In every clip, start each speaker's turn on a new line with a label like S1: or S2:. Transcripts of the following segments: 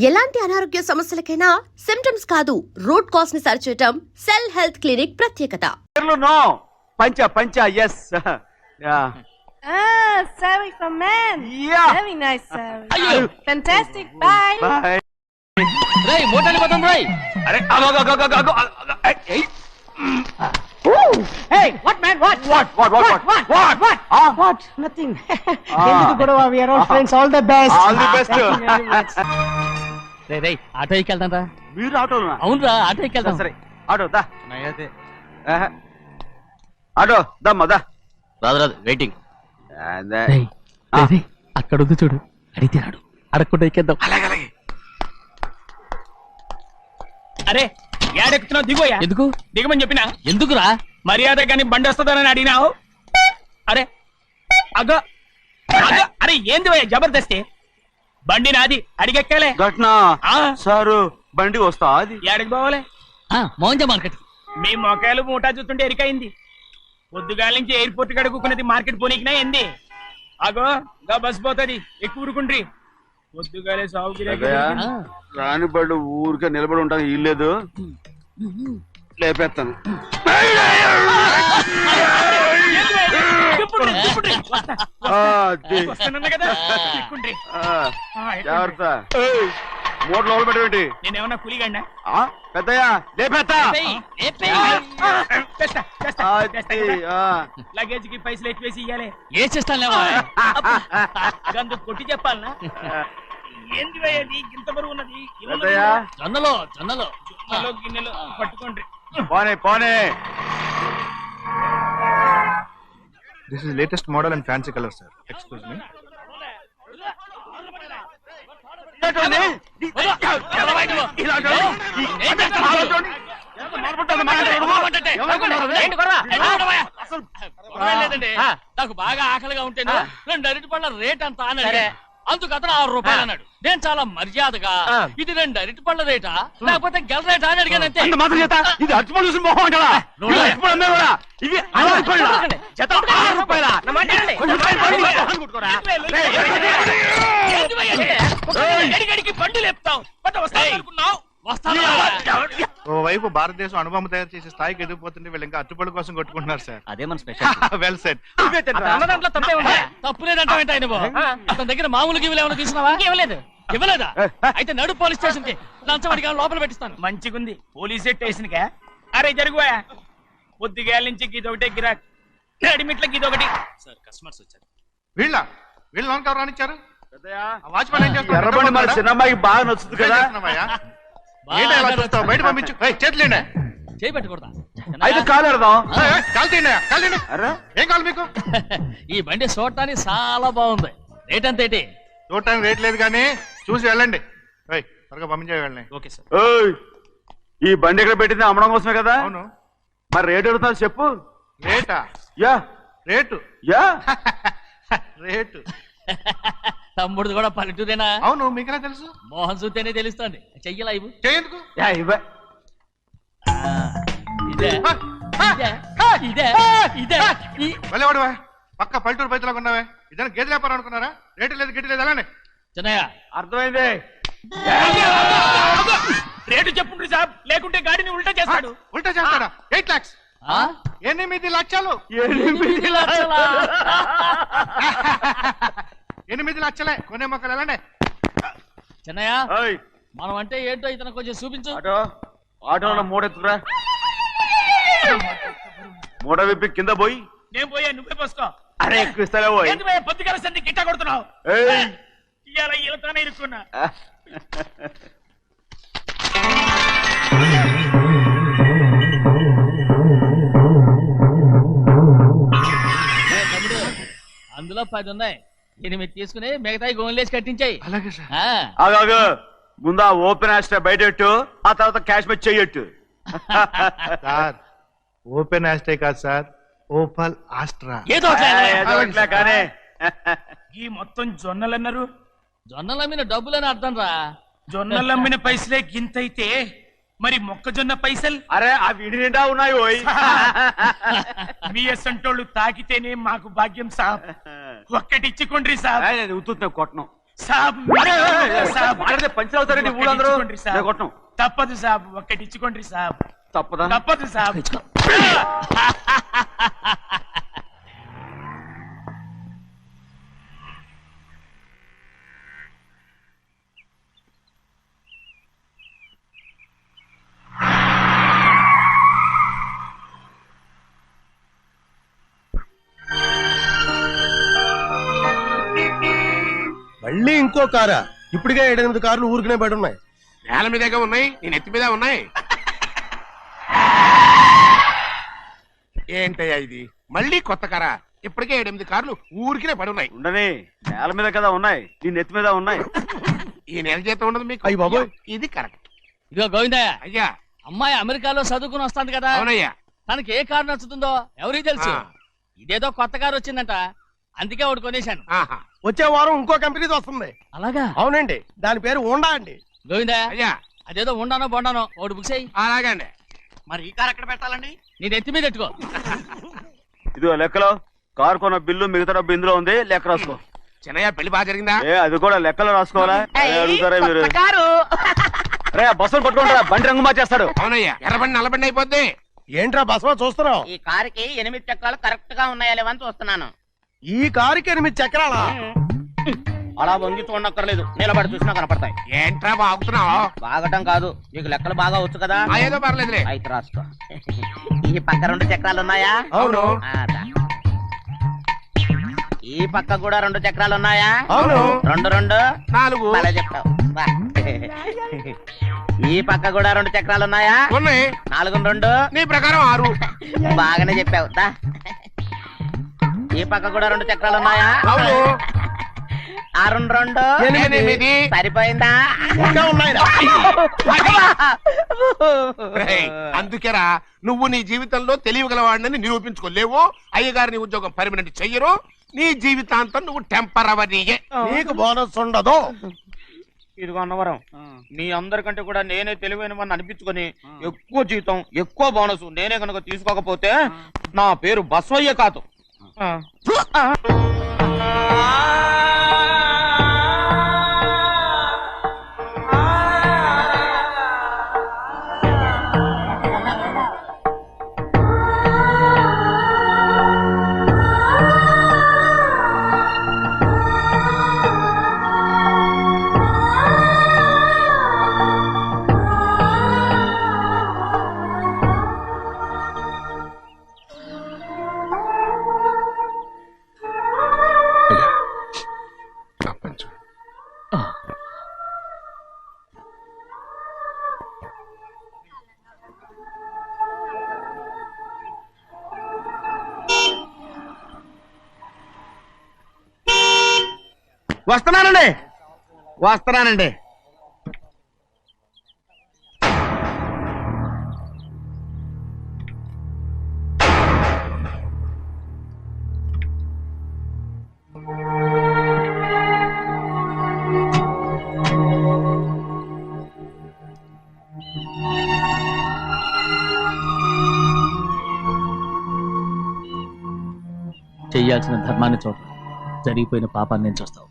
S1: ఎలాంటి అనారోగ్య సమస్యలకైనా సిమ్టమ్స్ కాదు రూట్ కాజ్ ని సరిచేయటం సెల్ హెల్త్ క్లినిక్ ప్రత్యేకత.
S2: నో పంచ పంచ yes
S3: Sari from man.
S2: Yeah.
S3: Very nice, Sari. Fantastic. Bye.
S2: bye
S4: రేయ్ మోటార్ పోతాం రేయ్.
S2: అరే అగో
S3: Hey, what man? What?
S2: What?
S3: Nothing. ఎందుకు గొడవ? We are all friends. All the best.
S2: All the best.
S3: Thank you very much.
S4: రేయ్ auto ఎక్కెళ్తాం రా.
S2: మీరు ఆటోనా?
S4: అవునురా ఆటో ఎక్కెళ్తాం.
S2: సరే ఆటో దా. ఆటో దమ్మా దా.
S4: రాదు వెయిటింగ్.
S2: అదే
S4: అక్కడ ఉంది చూడు అడిగితే రాడు అడగకుండా ఎక్కేద్దాం.
S2: అలాగే
S5: అరే ఏడెక్కుతున్నావు దిగోయా.
S4: ఎందుకు
S5: దిగమని చెప్పినా
S4: ఎందుకురా?
S5: మర్యాద కానీ బండి వస్తుందని అడిగినావు. అరే అగో అగో అరే ఏంది భయ్యా జబర్దస్తి. బండి నాది అడిగెక్కాలే.
S2: ఘట్నా సారు బండి వస్తా అది
S5: ఏడకి పోవాలే.
S4: మోహన్జా మార్కెట్.
S5: మీ మొక్కలు మూటా చూస్తుంటే ఎరికైంది. పొద్దుగాల నుంచి ఎయిర్పోర్ట్ కడుక్కున్నది మార్కెట్ పోనీకినా ఏంది. అగో గా బస్ పోతుంది ఎక్కువ ఊరుకుండ్రి. పొద్దుగాలే సాగు
S2: రాని బళ్ళు ఊరికే నిలబడి ఉంటాను ఇల్లేదు లేపేస్తాను. జాగ్రత్త మూట లోపల పెట్టేటి.
S5: నేనేమన్నా కూలిగండా?
S2: పెద్దయ్యా లేపేస్తా.
S5: లగేజ్ కి పైసలు ఎక్కువేసి ఇయ్యాలి.
S4: ఏ చేస్తాను
S5: గందు కొట్టి చెప్పాలనా? ఏంది అది ఇంత బరువు ఉన్నది.
S2: పెద్దయ్యా
S4: జొన్నలో జొన్నలో
S5: జొన్నలో గిన్నెలో పట్టుకోండి.
S2: పోనే పోనే.
S6: This is latest model and fancy color, sir. Excuse me.
S4: నాకు బాగా ఆకలిగా ఉంటే 2 అరటిపళ్ళ రేట్ అంత అన్నాడు. అందుకు అతను 6 రూపాయలు అన్నాడు. నేను చాలా మర్యాదగా ఇది 2 అరటిపళ్ళ రేటా లేకపోతే గెల రేటా అని అడిగానంతే.
S2: ఇది అర్చుపడి చూసి మొహం అంటారా? ఇవి 6 రూపాయలా?
S5: అడిగడికి బండి లేపుతావు.
S6: ఓవైపు భారతదేశం అనుభవం తయారు చేసే స్థాయికి ఎదిగిపోతుంటే వీళ్ళు ఇంకా అట్టుపడి కోసం కొట్టుకుంటున్నారు సార్.
S4: అదే మన స్పెషల్.
S6: Well set.
S5: దాంట్లో తప్పే ఉందా?
S4: తప్పు లేదంటే అతని దగ్గర మామూలు గివ్వులు ఏమైనా తీసుకున్నావా? ఇవ్వలేదా? అయితే నడు పోలీస్ స్టేషన్ కి లంచం అడిగా లోపల పెట్టిస్తాను.
S5: మంచిగుంది పోలీస్ స్టేషన్ కా. అరే జరుగుయా పొద్దుగాల నుంచి గీదొకటే గిరాక్ అడిమిట్లకి ఇదొకటి.
S4: సార్ కస్టమర్స్ వచ్చారు.
S6: వీళ్ళు లోన్ కవర్ రానిచ్చారు. వాచ్మెన్ ఏం చేస్తాడు?
S2: ఎర్రబండి మన చిన్నమ్మాయికి బాగా నచ్చుతుంది కదా.
S6: బయట పంపించు. చేతులేండి.
S4: చేయి పెట్టకూడదా?
S2: అయితే కాలు ఎడదాం.
S6: ఏం కావాలి మీకు?
S4: ఈ బండి చూడటానికి చాలా బాగుంది. రేట్ అంత ఏంటి?
S6: చూడటానికి రేట్ లేదు కానీ చూసి వెళ్ళండి. త్వరగా పంపించే వెళ్ళండి.
S4: Okay sir.
S2: ఈ బండి ఎక్కడ పెట్టింది అమ్మడం కోసమే కదా.
S6: అవును.
S2: మరి రేట్ అడుగుతాను చెప్పు.
S6: రేటా?
S2: Yeah
S6: rate
S2: yeah
S6: rate.
S4: తమ్ముడు కూడా పల్లెటూరేనా?
S6: అవును. మీకెలా తెలుసు?
S4: మోహన్ చూస్తేనే తెలుస్తుంది. చెయ్యలా ఇవ్వు.
S6: చేయందుకు
S4: ఇదే ఇదే ఇదే
S6: వెళ్ళేవాడువా పక్క పల్లెటూరు బయటలాగా ఉన్నావే. ఇదే గేదె వ్యాపారం అనుకున్నారా? రేటు లేదు గిట్టు లేదు అలానే.
S4: చిన్నయ్య
S2: అర్థమైంది.
S5: రేటు చెప్పుండ్రి సాబ్ లేకుంటే గాడిని ఉల్టా చేస్తాడు.
S6: ఉల్టా చేస్తాడా? 8 lakhs. 8 లక్షలు. 8 లక్షలే. కొనే మొక్కలు వెళ్ళండి.
S4: చిన్నయ్య మనం అంటే ఏంటో ఇతను కొంచెం చూపించు.
S2: ఆటోలో మూడెత్తురా. మూడ విప్పి కింద పోయి.
S5: నేను పోయా నువ్వే పోసుకో.
S2: అరే ఎక్కువ ఇస్తాలే పోయి.
S5: పొద్దుగాల సంది గిట్ట కొడుతున్నావు. ఇవాళ ఈలతోనే ఇరుక్కున్నా.
S4: అందులో 10 ఉన్నాయి. 8 తీసుకుని మిగతాయి గోన్లేసి కట్టించాయి.
S6: అలాగే సార్.
S2: ఆగాగు ముందా ఓపెన్ ఆస్ట్రా బయటెట్టు ఆ తర్వాత క్యాష్ మెచ్ చెయ్యట్టు.
S6: సార్ ఓపెన్ ఆస్ట్రే కాదు సార్, ఓపల్ ఆస్ట్రా.
S4: ఏదో
S2: కానీ
S5: ఈ మొత్తం జొన్నలన్నారు.
S4: జొన్నలు అమ్మిన డబ్బులని అర్థం రా.
S5: జొన్నలు అమ్మిన పైసలే గింతైతే మరి మొక్కజొన్న పైసలు?
S2: అరే ఆ విడి నిండా ఉన్నాయి.
S5: మీ అసంటోళ్ళు తాకితేనే మాకు భాగ్యం సాబ్. ఒక్కటిచ్చుకోండి సాబ్.
S2: ఉత్తున్నా కొట్టను.
S5: సాబ్ సాబ్
S2: పంచర్ అవుతారండి ఊళ్ళందరూ
S5: ఒక్కటిచ్చుకోండి సాబ్.
S2: నేను కొట్టను.
S5: తప్పదు సాబ్, ఒక్కటిచ్చుకోండి సాబ్.
S2: తప్పదా?
S5: తప్పదు సాబ్.
S7: మళ్ళీ ఇంకో కారా? ఇప్పటికే 7-8 కార్లు ఊరికనే బయట ఉన్నాయి.
S8: నేల మీదగా ఉన్నాయి, నేను ఎత్తి మీద ఉన్నాయి. ఏంటయ్యా ఇది? మళ్ళీ కొత్త కారా? ఇప్పటికే 7-8 కార్లు ఊరికినే పడి ఉన్నాయి.
S2: ఉండని, నేల మీద కదా ఉన్నాయి, నీ నెత్తి మీద ఉన్నాయి.
S8: ఈ నెల జీతం ఉండదు మీకు.
S7: అయ్య బాబోయ్.
S8: ఇది కరెక్ట్.
S4: ఇదిగో గోవిందయ్య,
S8: అయ్యా.
S4: అమ్మాయి అమెరికాలో చదువుకుని వస్తాంది కదా,
S8: అవునయ్యా.
S4: తనకి ఏ కారు నచ్చుతుందో ఎవరికి తెలుసు.
S8: ఆ.
S4: ఇదేదో కొత్త కారు వచ్చిందంట, అందుకే ఒకటి కొనేశాను.
S8: ఆహా.
S7: వచ్చే వారం ఇంకో కంపెనీది వస్తుంది.
S4: అలాగా?
S7: అవునండి, దాని పేరు హోండా అండి.
S4: గోవిందయ్య,
S8: అయ్యా.
S4: అదేదో ఉండానో బొండానో ఒకటి బుక్ చేయి.
S8: అలాగండి.
S5: మరి ఈ కార్ ఎక్కడ పెట్టాలండి?
S4: నీ నెత్తి మీద పెట్టుకో.
S2: ఇదిగో లెక్కలో కారు కొన్న బిల్లు మిగతా డబ్బు ఇందులో ఉంది, లెక్క రాసుకో.
S8: చిన్నయ్య పెళ్లి బాగా జరిగిందా?
S2: అది కూడా లెక్కలో రాసుకోవాలా? అదే అడుగుతారా మీరు? రే బస్సులు పట్టుకుంటారా, బండి రంగు మార్చేస్తాడు.
S8: అవునయ్యా, ఎర్రబండి నల్లబండి అయిపోద్ది.
S7: ఏంట్రా బసవా చూస్తున్నావు?
S9: ఈ కారుకి 8 చక్రాలు కరెక్ట్ గా ఉన్నాయా లేవని చూస్తున్నాను.
S7: ఈ కారుకి 8 చక్రాలా?
S9: అలా వంగి చూడక్కర్లేదు, నిలబడి చూసినా కనపడతాయి.
S8: ఏంట్రా బాగుతున్నావు?
S9: బాగటం కాదు, నీకు లెక్కలు బాగా వచ్చు కదా.
S8: ఏదో పర్లేదులే.
S9: అయితే రాసుకో. ఈ పక్క 2 చక్రాలు ఉన్నాయా?
S7: అవును.
S9: ఆ, దా. ఈ పక్క కూడా 2 చక్రాలు ఉన్నాయా?
S7: అవును.
S9: 2 2
S8: 4
S9: అలా చెప్తావు. బా. ఈ పక్క కూడా 2 చక్రాలు ఉన్నాయా?
S8: ఉన్నాయి.
S9: 4 2
S8: నీ ప్రకారం 6.
S9: బాగానే చెప్పావు. దా. ఈ పక్క కూడా 2 చక్రాలు ఉన్నాయా?
S8: అవును.
S9: 6 2
S8: 8.
S9: సరిపోయిందా?
S7: ఇంకా ఉన్నాయిరా.
S8: రేయ్, అందుకేరా నువ్వు నీ జీవితంలో తెలియగలవాడిని నిరూపించుకోలేవు. అయ్యగారిని ఉద్యోగం పర్మనెంట్ చెయ్యరు. నీ జీవితాంతం నువ్వు టెంపరవరీయే.
S7: నీకు బోనస్ ఉండదు.
S9: ఇదిగో అన్నవరం, మీ అందరికంటే కూడా నేనే తెలివైన వాడిని అనిపించుకొని ఎక్కువ జీతం ఎక్కువ బోనస్ నేనే కనుక తీసుకోకపోతే నా పేరు బస్వయ్య కాదు. వస్తున్నానండి.
S4: చెయ్యాల్సిన ధర్మాన్ని చూడ, జరిగిపోయిన పాపాన్ని నేను చూస్తావు.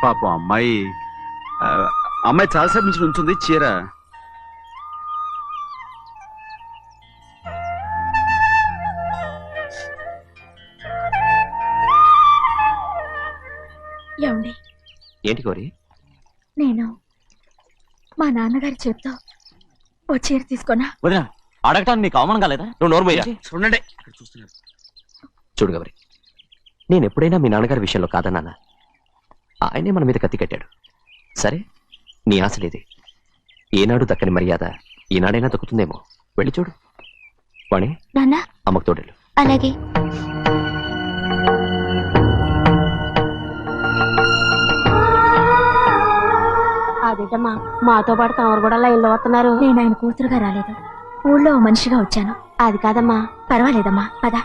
S2: పాపం అమ్మాయి చాలాసేపు నుంచి ఉంచుంది చీర.
S10: ఏమండి?
S9: ఏంటి కోరి?
S10: నేను మా నాన్నగారి చేత్తో ఓ చీర తీసుకున్నా.
S9: వదినా, అడగటానికి నీకు అవమానం కాలేదా? నువ్వు నోరు పోయా.
S2: చూడండి
S9: చూడు గౌరి, నేను ఎప్పుడైనా మీ నాన్నగారి విషయంలో కాదన్నానా? ఆయనే మన మీద కత్తి కట్టాడు. సరే, నీ ఆశ లేదే. ఏనాడు దక్కని మర్యాద ఈనాడైనా దక్కుతుందేమో. వెళ్ళి చూడు. వాణి,
S10: నాన్న
S9: అమ్మకు తోడేళ్ళు.
S10: అలాగే. అదేటమ్మా, మాతో పాటు తమరు కూడా లైన్లో వస్తున్నారు. నేను ఆయన కూతురుగా రాలేదు, ఊళ్ళో మనిషిగా వచ్చాను. అది కాదమ్మా. పర్వాలేదమ్మా, పద.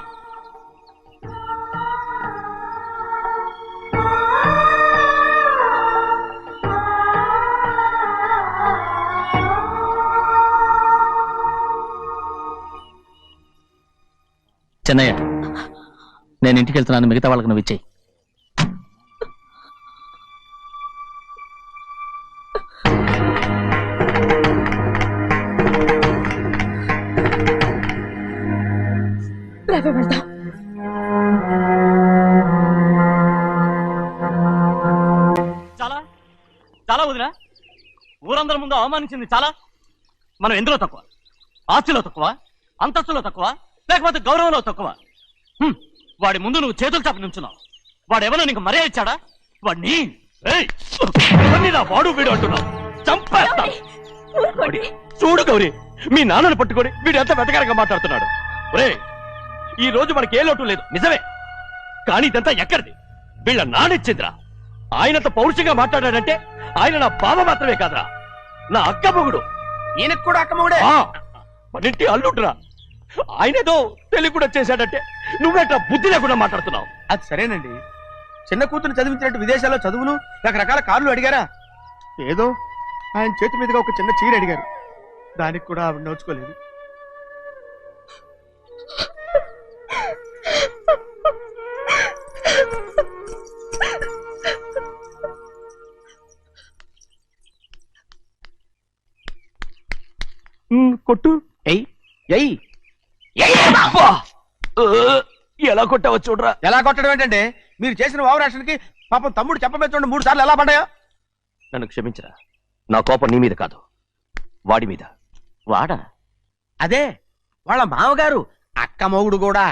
S4: చెన్నయ్య, నేను ఇంటికి వెళ్తున్నాను, మిగతా వాళ్ళకి నువ్వు ఇచ్చేయి. చాలా చాలా వదినా, ఊరందరి ముందు అవమానించింది చాలా. మనం ఎందులో తక్కువ? ఆస్తిలో తక్కువ, అంతస్తులో తక్కువ, లేకపోతే గౌరవంలో తక్కువ? వాడి ముందు నువ్వు చేతులు చాపి నుంచున్నావు. వాడెవరో నీకు మర్యాద ఇచ్చాడా? వాడిని వాడు వీడు అంటున్నావు. చంపేస్తా. చూడు గౌరీ, మీ నాన్నని పట్టుకొని వీడు ఎంత వెతకారంగా మాట్లాడుతున్నాడు. ఒరే, ఈ రోజు మనకి ఏ లోటు లేదు నిజమే, కానీ ఇదంతా ఎక్కడిది? వీళ్ళ నానిచ్చిందిరా. ఆయనంత పౌరుషంగా మాట్లాడాడంటే ఆయన నా బావ మాత్రమే కాదురా, నా అక్క మొగుడు.
S5: ఈయనకు కూడా అక్కమ్మగుడే.
S4: మనింటి అల్లుడురా. ఆయనేదో తెలివి కూడా చేశాడంటే నువ్వేట్లా బుద్ధి లేకుండా మాట్లాడుతున్నావు?
S3: అది సరేనండి, చిన్న కూతురు చదివించినట్టు విదేశాల్లో చదువులు రకరకాల కార్లు అడిగారా? ఏదో ఆయన చేతి మీదుగా ఒక చిన్న చీర అడిగారు, దానికి కూడా ఆవిడ నోచుకోలేదు. కొట్టు.
S9: ఎయ్ ఎయ్ ఎలా కొట్టావో చూడరా.
S3: ఎలా కొట్టడం ఏంటంటే, మీరు చేసిన ఓవరాక్షన్కి పాపం తమ్ముడు చెప్పబెట్టండి 3 సార్లు ఎలా పడ్డాయో.
S9: నన్ను క్షమించరా, నా కోపం నీ మీద కాదు, వాడి మీద.
S4: వాడా?
S3: అదే వాళ్ళ మామగారు అక్క మొగుడు కూడా.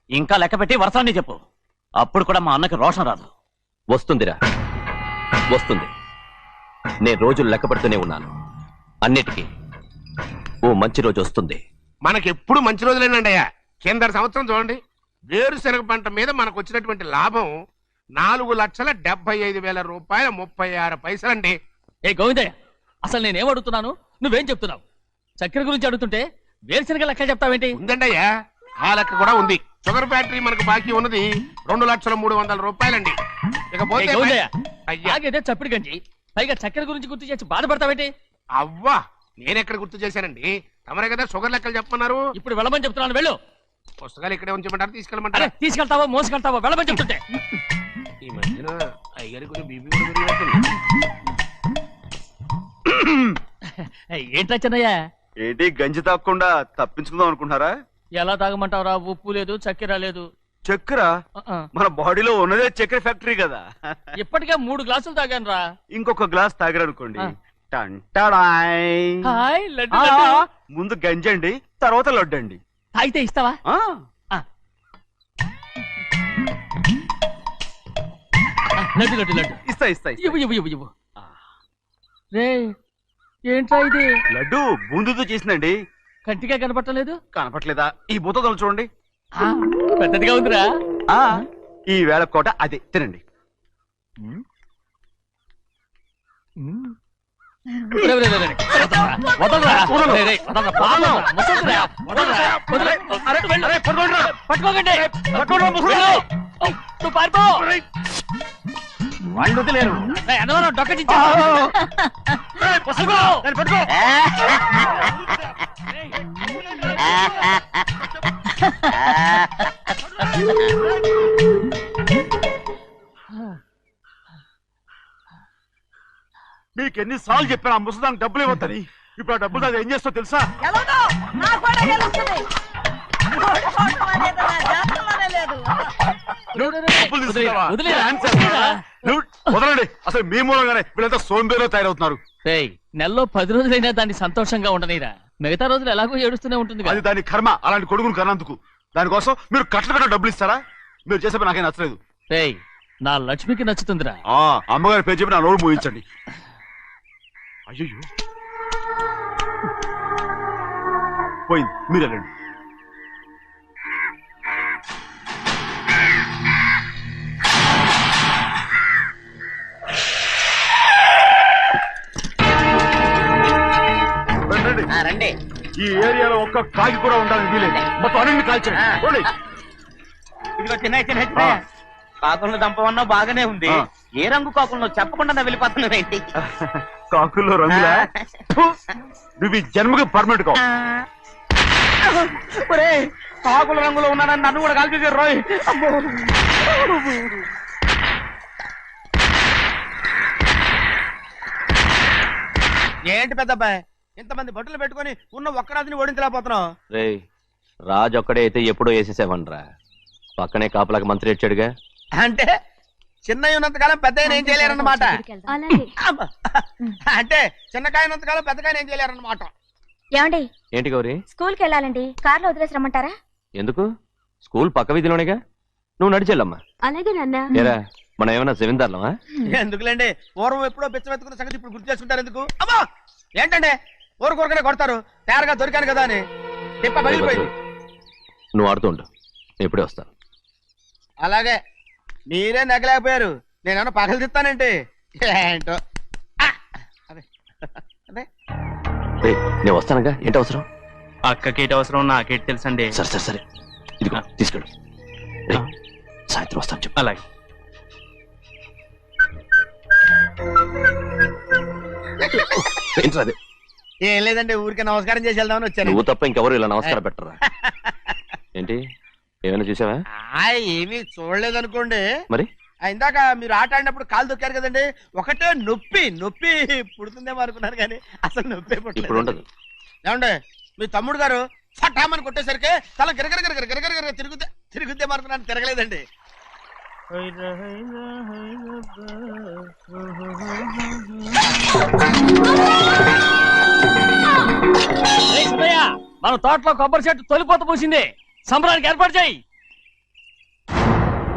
S4: ఇంకా లెక్క పెట్టి వరసాన్ని చెప్పు, అప్పుడు కూడా మా అన్నకి రోషం రాదు.
S9: వస్తుందిరా, వస్తుంది. నేను రోజులు లెక్క పెడుతూనే ఉన్నాను. అన్నిటికీ ఓ మంచి రోజు వస్తుంది.
S8: మనకెప్పుడు మంచి రోజులేనండి అయ్యా. కింద సంవత్సరం చూడండి, వేరుశనగ పంట మీద మనకు వచ్చినటువంటి లాభం 4,75,000 రూపాయల 36 పైసలండి.
S4: ఏ గోవిందయ్య, అసలు నేనేం అడుగుతున్నాను, నువ్వేం చెప్తున్నావు? చక్కెర గురించి అడుగుతుంటే వేరుశనగ లెక్క చెప్తావేంటి?
S8: ఉందండి అయ్యా, ఆ లెక్క కూడా ఉంది. షుగర్ ఫ్యాక్టరీ మనకు బాకీ ఉన్నది 2,300,000 రూపాయలండి. ఇకపోతే
S4: ఆగేదే చప్పిడి గంజి, పైగా చక్కెర గురించి గుర్తు చేసి బాధపడతావేంటి?
S8: అవ్వా, నేనెక్కడ గుర్తు చేశానండి, తమరే కదా షుగర్ లెక్కలు చెప్పమన్నారు.
S4: ఇప్పుడు వెళ్ళమని చెప్తున్నాను, వెళ్ళు.
S8: పుస్తకాలు ఇక్కడే ఉంచమంటారు, తీసుకెళ్ళమంటారా?
S4: తీసుకెళ్తావా మోసుకెళ్తావా? వెళ్ళమని చెప్తుంటే.
S8: ఈ మధ్యన అయ్యారి కొంచెం బీపీ కూడా పెరిగినట్టుంది.
S4: ఏంట్రా చిన్నయ్య?
S2: ఏంటి గంజి తాగకుండా తప్పించుకుందాం అనుకుంటున్నారా?
S4: ఎలా తాగమంటావురా? ఉప్పు లేదు, చక్కెర లేదు.
S2: చక్కెర? మన బాడీలో ఉన్నదే చక్కెర ఫ్యాక్టరీ కదా.
S4: ఇప్పటికే 3 గ్లాసులు తాగాను రా.
S2: ఇంకొక గ్లాస్ తాగారనుకోండి, ముందు గంజండి, తర్వాత లడ్డండి.
S4: అయితే ఇస్తావా? లడ్డు లడ్డు లడ్డు
S2: ఇస్తా ఇస్తా.
S4: ఇవ్వు ఇవ్వు ఇవ్వు ఇవ్వు. రే, ఏంట్రా ఇది?
S2: లడ్డు బూందుతో చేసిందండి.
S4: కంటిగా కనపట్టలేదు.
S2: కనపట్లేదా? ఈ బూతలు చూడండి,
S4: పెద్దదిగా ఉందిరా.
S2: ఈ వేళ కోట అదే, తినండి.
S4: వాళ్ళు వదిలేరు. డొక్క
S2: మీకు ఎన్నిసార్లు చెప్పాను ఆ ముసదానికి డబ్బులు ఇవ్వద్దని. ఇప్పుడు ఆ డబ్బులు అది ఏం చేస్తో తెలుసా? వదలండి, అసలు మీ మూలంగానే వీళ్ళంతా సోంబేలో తయారవుతున్నారు.
S4: నెలలో 10 రోజులైనా దాన్ని సంతోషంగా ఉండనీరా. మిగతా రోజులు ఎలాగో ఏడుస్తూనే ఉంటుంది.
S2: అది దాని కర్మ, అలాంటి కొడుకును కన్నందుకు. దానికోసం మీరు కట్ల డబ్బులు ఇస్తారా? మీరు చేసే నాకేం నచ్చలేదు.
S4: నా లక్ష్మికి నచ్చుతుందిరా.
S2: అమ్మగారి పేరు చెప్పి నా నోరు మూయించండి. అయ్యో పోయింది, మీరు వెళ్ళండి.
S5: రండి.
S2: ఈ ఏరియాలో ఒక్క కాకి కూడా ఉండాలని వీలేదు. మొత్తం అన్ని కాల్చండి.
S5: ఇదిగో చిన్న కాకులను దంపమన్నా బాగానే ఉంది. ఏ రంగు కాకులను చెప్పకుండా వెళ్ళిపోతున్నావు ఏంటి?
S2: కాకుల్లో రంగులా? నువ్వు ఈ జన్మకి పర్మనెంట్ కావు.
S5: కాకుల రంగులో ఉన్నానని నన్ను కూడా కలిపేశారు రోయ్.
S3: ఏంటి పెద్దబ్బాయి ఇంతమంది బట్టలు పెట్టుకొని ఉన్న ఒక్కరాజుని ఓడించలేకపోతున్నావు?
S9: రే రాజు ఒక్కడే అయితే ఎప్పుడో వేసేసేవనరా. పక్కనే కాపలాకి మంత్రి ఇచ్చాడుగా.
S3: అంటే చిన్నయ్య ఉన్నంతకాలం పెద్దయ్య ఏం చేయలేరన్నమాట. అంటే చిన్నకాయ ఉన్నంతకాలం పెద్దకాయ ఏం చేయలేరన్నమాట.
S10: ఏమండి
S9: ఏంటి గౌరీ?
S10: స్కూల్ కి వెళ్ళాలండి, కార్లో వదిలేసి రమ్మంటారా?
S9: ఎందుకు? స్కూల్ పక్క వీధిలోనేగా, నువ్వు నడిచెళ్ళమ్మా.
S10: అలాగే నాన్న.
S9: ఏరా మనం ఏమన్నా జమీందార్లమా?
S3: ఎందుకులేండి, పూర్వం ఎప్పుడో పిచ్చమెత్తుకున్న సంగతి ఇప్పుడు గుర్తు చేసుకుంటారు ఎందుకు? అమ్మా ఏంటంటే ఊరుకోరుకనే కొడతారు, తయారుగా దొరికాను కదా అని. తిప్ప పగిలిపోయింది.
S9: నువ్వు ఆడుతుండు, ఎప్పుడే వస్తాను.
S3: అలాగే మీరే నగలేకపోయారు, నేనేమన్నా పగలు తిస్తానంటే ఏంటో. అదే అదే
S9: రే నేను వస్తానుగా, ఏంటి అవసరం?
S5: అక్కకేటి అవసరం నాకేటి తెలుసండి.
S9: సరే సరే సరే, ఇదిగో తీసుకెళ్ళు. రే సాయంత్రం వస్తాను చెప్పు.
S5: అలాగే.
S9: ఏంట్రా అది?
S3: ఏం లేదండి, ఊరికే నమస్కారం చేసి వెళ్దామని వచ్చాను.
S9: నువ్వు తప్ప ఇంకెవరు ఇలా నమస్కారం పెట్టరా? ఏంటి ఏమైనా చూసావా?
S3: ఏమీ చూడలేదనుకోండి.
S9: మరి
S3: ఇందాక మీరు ఆట ఆడినప్పుడు కాలు దొక్కారు కదండి, ఒకటే నొప్పి నొప్పి పుడుతుందేమో అనుకున్నారు కానీ అసలు నొప్పి
S9: ఇప్పుడు ఉండదు.
S3: ఏమండి మీ తమ్ముడు గారు ఫటామని కొట్టేసరికి తల గిరగిర తిరుగుద్దేమో అనుకున్నాను, తిరగలేదండి.
S5: మన తోటలో కొబ్బరి చెట్టు తొలిపోత పూసింది, సంబరానికి ఏర్పాటు చేయి.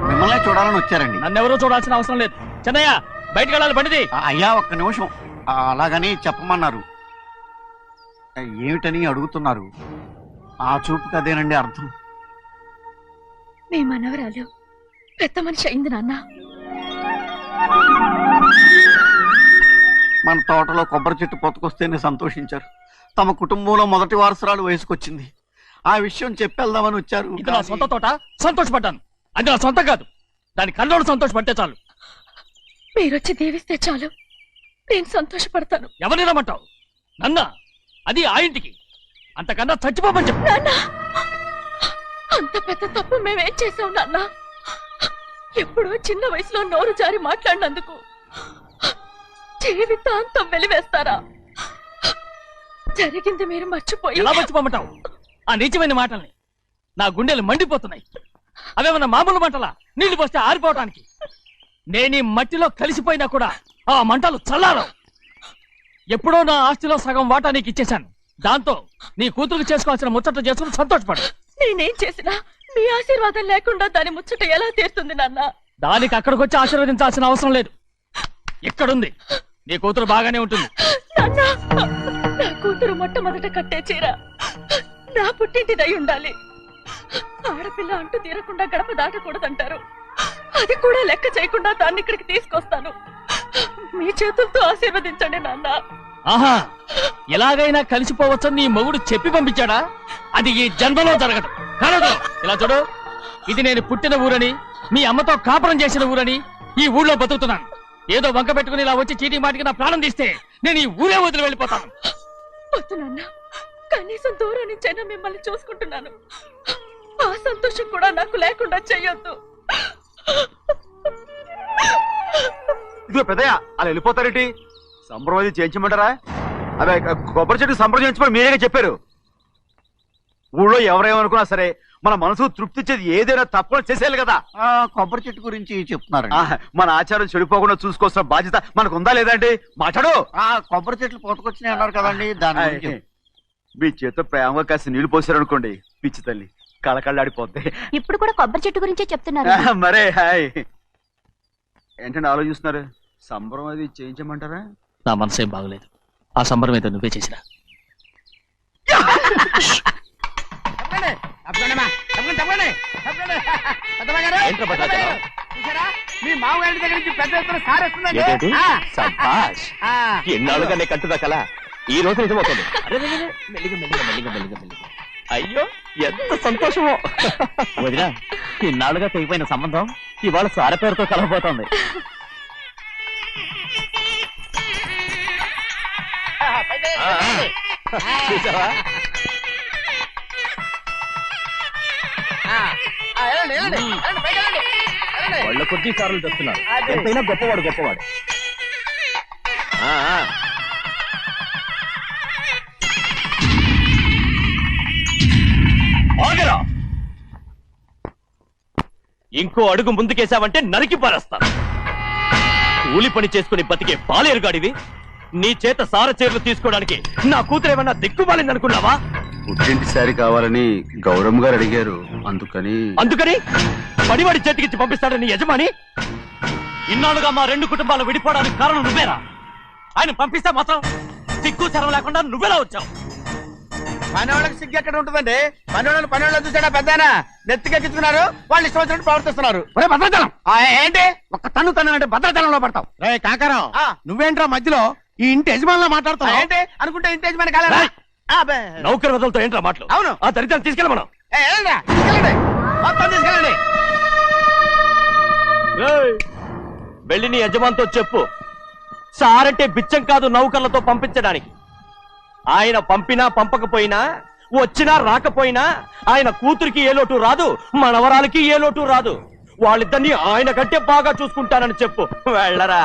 S2: మిమ్మల్ని చూడాలని వచ్చారండి.
S5: నన్నెవరూ చూడాల్సిన అవసరం లేదు. చెన్నయ్య బయటకు వెళ్ళాలి, బండిది.
S2: అయ్యా ఒక్క నిమిషం, అలాగని చెప్పమన్నారు. ఏమిటని అడుగుతున్నారు? ఆ చూపుకి అదేనండి అర్థం.
S10: మీ మనవరాలు పెద్ద మనిషి అయింది నాన్న.
S2: మన తోటలో కొబ్బరి చెట్టు పొత్తుకొస్తేనే సంతోషించారు. తమ కుటుంబంలో మొదటి వారసురాలు వయసుకొచ్చింది. ఆ విషయం చెప్పేద్దామని వచ్చారు.
S5: ఇది నా సొంత తోట, సంతోషపడ్డాను. అది నా సొంతం కాదు, దాని కళ్ళోడు సంతోషపడితే చాలు.
S10: మీరొచ్చి దీవిస్తే చాలు, నేను సంతోషపడతాను.
S5: ఎవరిని రమ్మంటావు? నన్న? అది ఆ ఇంటికి, అంతకన్నా చచ్చిపోమని చెప్పు.
S10: నాన్న, అంత పెద్ద తప్పు మేమేం చేసాం నాన్న? ఎప్పుడో చిన్న వయసులో నోరు జారి మాట్లాడినందుకు జీవితాంతం వెలివేస్తారా? జరిగింది మీరు మర్చిపోయి.
S5: ఎలా మర్చిపోమంటావు ఆ నీచమైన మాటల్ని? నా గుండెలు మండిపోతున్నాయి. అవేమన్నా మామూలు మంటలా, నీళ్లు పోస్తే ఆరిపోవటానికి? నేను ఈ మట్టిలో కలిసిపోయినా కూడా ఆ మంటలు చల్లారవు. ఎప్పుడో నా ఆస్తిలో సగం వాటా నీకు ఇచ్చేశాను. దాంతో నీ కూతురు చేసుకోవాల్సిన ముచ్చట్లు చేసుకుని సంతోషపడు.
S10: నేనేం చేసినా మీ ఆశీర్వాదం లేకుండా దాని ముచ్చట ఎలా తీరుతుంది నాన్న?
S5: దానికి అక్కడికి వచ్చి ఆశీర్వదించాల్సిన అవసరం లేదు. ఇక్కడుంది, నీ కూతురు బాగానే ఉంటుంది.
S10: నాన్న, నా కూతురు మొట్టమొదట కట్టే చీర నా పుట్టింటిదై ఉండాలి. ఆడపిల్ల అంటూ తీరకుండా గడప దాటకూడదంటారు. అది కూడా లెక్క చేయకుండా దాన్ని ఇక్కడికి తీసుకొస్తాను. మీ చేతులతో ఆశీర్వదించండి నాన్న.
S5: ఆహా, ఎలాగైనా కలిసిపోవచ్చని నీ మొగుడు చెప్పి పంపించాడా? అది ఈ జన్మలో జరగదు. కాదు, ఇలా చూడు, ఇది నేను పుట్టిన ఊరని, మీ అమ్మతో కాపురం చేసిన ఊరని ఈ ఊళ్ళో బతుకుతున్నాను. ఏదో వంక పెట్టుకుని ఇలా వచ్చి చీటీ మాటికి నా ప్రాణం తీస్తే నేను ఈ ఊరే వదిలి వెళ్ళిపోతాను.
S10: వద్దు నాన్న, కనీసం దూరం నుంచైనా మిమ్మల్ని చూసుకుంటున్నాను. ఆ సంతోషం కూడా నాకు లేకుండా చెయ్యొద్దు.
S2: ఇదిగో పెద్దయ్య, అలా వెళ్ళిపోతారేంటి? సంబరం అది చేయించమంటారా? అదే కొబ్బరి చెట్టు సంబరం చేయించమని మీరేగా చెప్పారు. ఊళ్ళో ఎవరేమనుకున్నా సరే మన మనసు తృప్తి ఇచ్చేది ఏదైనా తప్పకుండా చేసేయాలి కదా. కొబ్బరి చెట్టు గురించి చెప్తున్నారు. మన ఆచారం చెడిపోకుండా చూసుకోవాల్సిన బాధ్యత మనకు ఉందా లేదా అండి? మాట్లాడు. కొబ్బరి చెట్లు పోతకొచ్చినాయి అన్నారు కదండి, దాని మీ చేత ప్రేమగా కాసి నీళ్లు పోసారనుకోండి, పిచ్చి తల్లి కళకళ్ళాడిపోద్ది.
S10: ఇప్పుడు కూడా కొబ్బరి చెట్టు గురించే చెప్తున్నారు.
S2: మరే హాయ్ ఏంటంటే ఆలోచిస్తున్నారు? సంబరం అది చేయించమంటారా?
S5: నా మనసు ఏం బాగలేదు. ఆ సంబరం ఏదో నువ్వే చేసినా.
S3: మీ మామగారి దగ్గర నుంచి పెద్ద ఎత్తున సార్ వస్తుందండి.
S9: ఎన్నాళ్ళుగా కట్టుదా కల ఈ రోజు నిజమవుతుంది. అయ్యో ఎంత సంతోషమో.
S5: వదినా, ఇన్నాళ్ళుగా తెగిపోయిన సంబంధం ఇవాళ సార పేరుతో కలవబోతోంది.
S9: చూసావా?
S3: వెళ్ళండి, వెళ్ళండి, వెళ్ళండి, పైకి వెళ్ళండి, వెళ్ళండి.
S4: వాళ్ళ కొద్ది సార్లు తెస్తున్నారు ఎంతైనా గొప్పవాడు గొప్పవాడు. ఆ, ఆ. ఆగరా! ఇంకో అడుగు ముందుకేశావంటే నరికి పారేస్తాను. కూలి పని చేసుకుని బతికే పాలేరుగాడివి నీ చేత సార చీరలు తీసుకోవడానికి నా కూతురేమన్నా దిక్కుమాలిందనుకున్నావా?
S2: పుట్టింటి శారీ కావాలని గౌరమ్మ గారు అడిగారు,
S4: అందుకని పడివాడి చేతికిచ్చి పంపిస్తాడని నీ యజమాని. ఇన్నాళ్ళుగా మా రెండు కుటుంబాలు విడిపోవడానికి కారణం నువ్వేరా? ఆయన పంపిస్తే మాత్రం సిగ్గు చరం లేకుండా నువ్వెలా వచ్చావు?
S3: పనివాళ్ళకి సిగ్గు ఎక్కడ ఉంటుందండి? పనివాళ్ళు చూసాడా పెద్దాయన నెత్తికెక్కించుకున్నారు, వాళ్ళు ఇష్టం వచ్చినట్టు ప్రవర్తిస్తున్నారు.
S4: భద్రాచలం
S3: ఏంటి
S4: ఒక్క తన్ను అంటే భద్రాచలంలో పడతావు.
S7: రే కాకారావు, నువ్వేంట్రా మధ్యలో ఈ ఇంటి యజమానిలా మాట్లాడుతావు?
S3: ఏంటి అనుకుంటే ఇంటి యజమాని కాలేదా?
S4: నౌకర్ వదలతో ఏంట్రా మాటలు?
S3: అవును.
S4: ఆ దరిద్రాన్ని తీసుకెళ్ళ మనం.
S3: తీసుకెళ్ళండి, మొత్తం తీసుకెళ్ళండి.
S4: వెళ్ళి నీ యజమానితో చెప్పు, సారంటే బిచ్చం కాదు నౌకర్లతో పంపించడానికి. ఆయన పంపినా పంపకపోయినా, వచ్చినా రాకపోయినా ఆయన కూతురికి ఏ లోటు రాదు, మనవరాలకి ఏ లోటు రాదు. వాళ్ళిద్దరినీ ఆయన కంటే బాగా చూసుకుంటానని చెప్పు. వెళ్ళరా.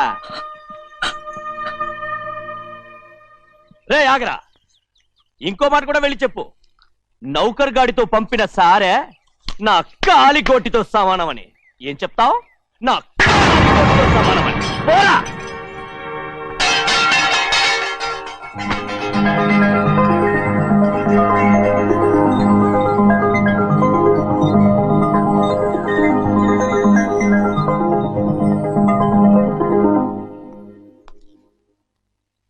S4: రే ఆగరా, ఇంకో మాట కూడా వెళ్ళి చెప్పు, నౌకర్ గాడితో పంపిన సారే నా కాలిగోటితో సమానమని. ఏం చెప్తావు? నా కాలిగోటితో సమానమని. పోరా.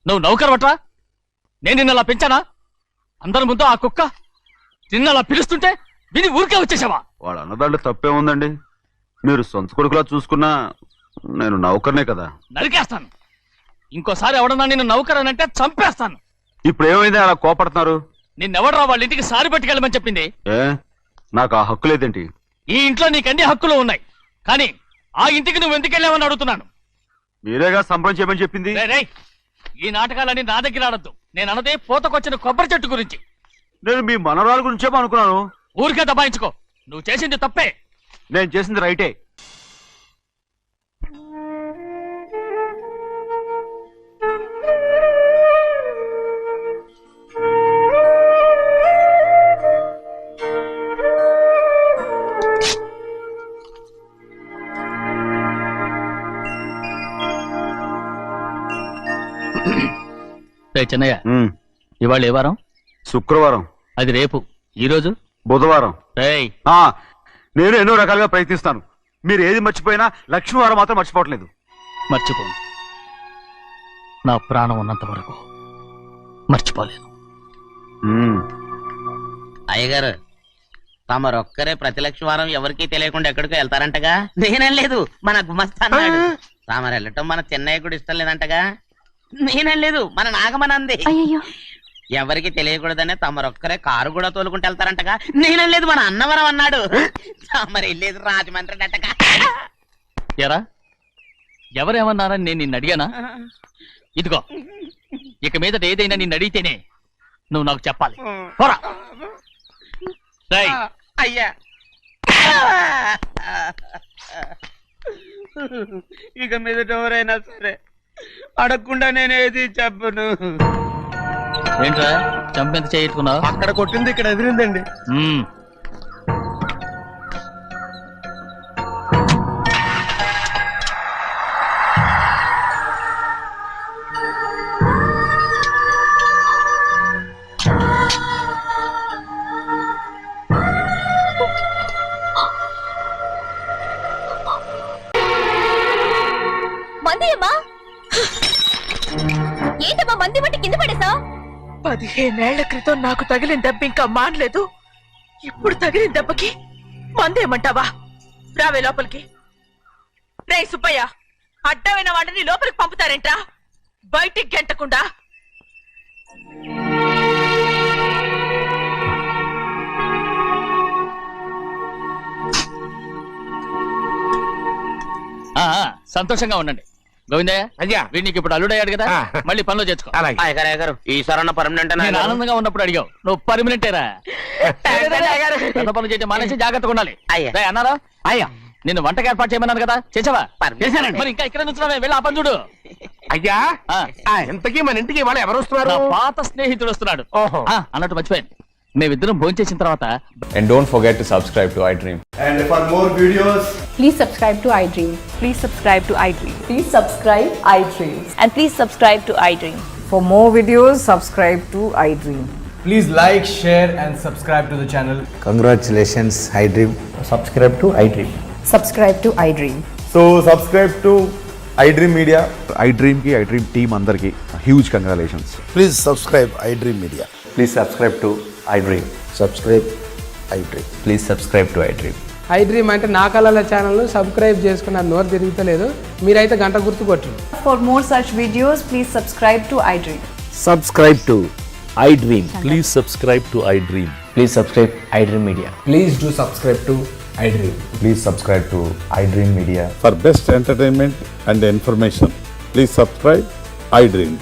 S4: నువ్వు నౌకర్ వట్రా? నేను నిన్నలా పెంచానా? అందరి ముందు ఆ కుక్క నిన్నలా పిలుస్తుంటే విని ఊరికే వచ్చేసావా?
S2: వాళ్ళ అన్నదాంట్లో తప్పే ఉందండి. మీరు సొంత కొడుకులా చూసుకున్నా నేను నౌకర్నే కదా.
S5: నరికేస్తాను. ఇంకోసారి ఎవడన్నా నిన్ను నౌకర్ అని అంటే చంపేస్తాను.
S2: ఇప్పుడు ఏమైంది అలా కోపడుతున్నారు?
S5: నిన్నెవడరా వాళ్ళ ఇంటికి సారి పట్టుకెళ్ళమని చెప్పింది?
S2: నాకు ఆ హక్కు లేదేంటి?
S5: ఈ ఇంట్లో నీకన్ని హక్కులు ఉన్నాయి, కానీ ఆ ఇంటికి నువ్వు ఎందుకు వెళ్ళావని అడుగుతున్నాను.
S2: మీరేగా సంబరం చేయమని చెప్పింది.
S5: ఈ నాటకాలన్నీ నా దగ్గర ఆడద్దు. నేను అన్నదే పూతకొచ్చిన కొబ్బరి చెట్టు గురించి.
S2: నేను మీ మనవరాల గురించేమో అనుకున్నాను.
S5: ఊరికే దబాయించుకో. నువ్వు చేసింది తప్పే.
S2: నేను చేసింది రైటే.
S5: చిన్నయ్య, ఇవాళ ఏ వారం?
S2: శుక్రవారం.
S5: అది రేపు. ఈ రోజు
S2: బుధవారం. నేను ఎన్నో రకాలుగా ప్రయత్నిస్తాను. మీరు ఏది మర్చిపోయినా లక్ష్మీవారం మాత్రం మర్చిపోవట్లేదు.
S5: మర్చిపో. నా ప్రాణం ఉన్నంత వరకు మర్చిపోలేను.
S11: అయ్యగారు, తమరొక్కరే ప్రతి లక్ష్మీవారం ఎవరికీ తెలియకుండా ఎక్కడికో వెళ్తారంటగా? నేనేం లేదు, మన గుమస్తా అన్నాడు. తామరు వెళ్ళటం మన చెన్నయ్య కూడా ఇష్టం లేదంటగా? నేనేం లేదు, మన నాగమనంది. ఎవరికి తెలియకూడదనే తమరొక్కరే కారు కూడా తోలుకుంటూ వెళ్తారంటగా? నేనేం లేదు, మన అన్నవరం అన్నాడు. తమరు వెళ్ళేది రాజమండ్రి అంటగా.
S5: ఎరా, ఎవరేమన్నారని నేను నిన్ను అడిగానా? ఇదిగో, ఇక మీదట ఏదైనా నిన్ను అడిగితేనే నువ్వు నాకు చెప్పాలి. పోరా.
S11: అయ్యా, ఇక మీదట ఎవరైనా సరే అడగకుండా నేనేది చెప్పను.
S5: ఏంట్రా చంపెంత చేయించుకున్నావు?
S7: అక్కడ కొట్టింది ఇక్కడ ఎదిరిందండి.
S10: ఏంటమ్మా మంది బట్టి కింద పడేసా?
S12: 15 ఏళ్ల క్రితం నాకు తగిలిన దెబ్బ ఇంకా మానలేదు. ఇప్పుడు తగిలిన దెబ్బకి మందేమంటావా? రావే లోపలికి. రే సుబ్బయ్య, అడ్డమైన వాడిని లోపలికి పంపుతారేంట్రా? బయటికి గెంటకుండా.
S5: సంతోషంగా ఉండండి. గోవిందయ్య
S8: అయ్యా
S5: వీడికి ఇప్పుడు అల్లుడయ్యాడు కదా మళ్ళీ పనిలో చేర్చుకో.
S8: అలాగే
S11: అయ్యగారు ఈసారన్న పర్మనెంట్
S5: నేను ఆనందంగా ఉన్నప్పుడు అడిగావు, నువ్వు పర్మనెంటేరా. పెద్ద పనులు చేయడం మానేసి జాగ్రత్తగా ఉండాలి. రేయ్ అన్నారా?
S8: అయ్యా
S5: నిన్ను వంటకి ఏర్పాటు చేయమన్నాను కదా, చేసావా?
S11: చేశానండి.
S5: మరి ఇంకా ఇక్కడ నుంచున్నావే, వెళ్ళి ఆ పని చూడు.
S8: అయ్యా ఇంతకీ మన ఇంటికి వాళ్ళు ఎవరు వస్తున్నారు?
S5: నా పాత స్నేహితుడు వస్తున్నాడు.
S8: ఓహో.
S5: అన్నట్టు మర్చిపోయాను, మేమిద్దరం భోంచేసిన తర్వాత
S13: And don't forget to subscribe to iDream.
S7: And for more videos,
S10: Please subscribe to iDream. Please subscribe to iDream. Please subscribe iDream. And please subscribe to iDream. For more videos, subscribe to iDream.
S13: Please like, share, and subscribe to the channel.
S7: congratulations, iDream.
S13: Subscribe to iDream.
S10: Subscribe to iDream.
S13: So subscribe to iDream Media.
S2: iDream team అందరికి huge congratulations.
S7: Please subscribe iDream Media.
S13: Please subscribe to iDream.
S7: Subscribe iDream.
S13: Please subscribe to iDream.
S14: iDream అంటే నా కళల channel subscribe చేసుకున్న నోరు తిరుగుతలేదు, మీరైతే గంట గుర్తు కొట్టు.
S10: For more such videos, please subscribe to iDream.
S13: Subscribe to iDream. Please subscribe to iDream. Please subscribe iDream Media.
S14: Please do subscribe to iDream.
S13: Please subscribe to iDream Media.
S7: For best entertainment and information, please subscribe iDream.